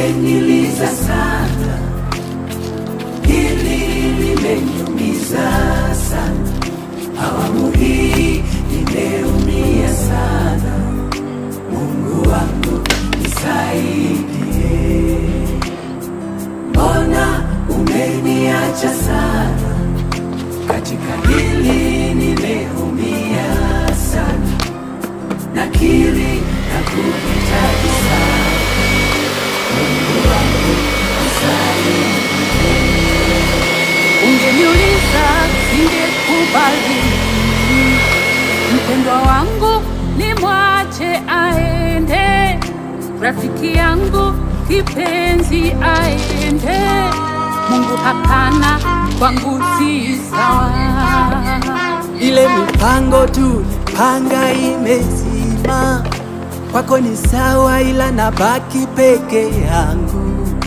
limeniliza sana, hili limeniumiza sana, awamu hii nimeumia sana. Mungu wangu nisaidie, mbona umeniacha sana? Katika hili nimeumia sana, nakiri na kuhitaji sana. Mungu wangu nisaidie. Ungeniuliza singekubali, mpendwa wangu nimwache aende, rafiki yangu kipenzi aende. Mungu hapana, kwangu si sawa. Ile mipango tu panga imezima, kwako ni sawa, ila nabaki peke yangu.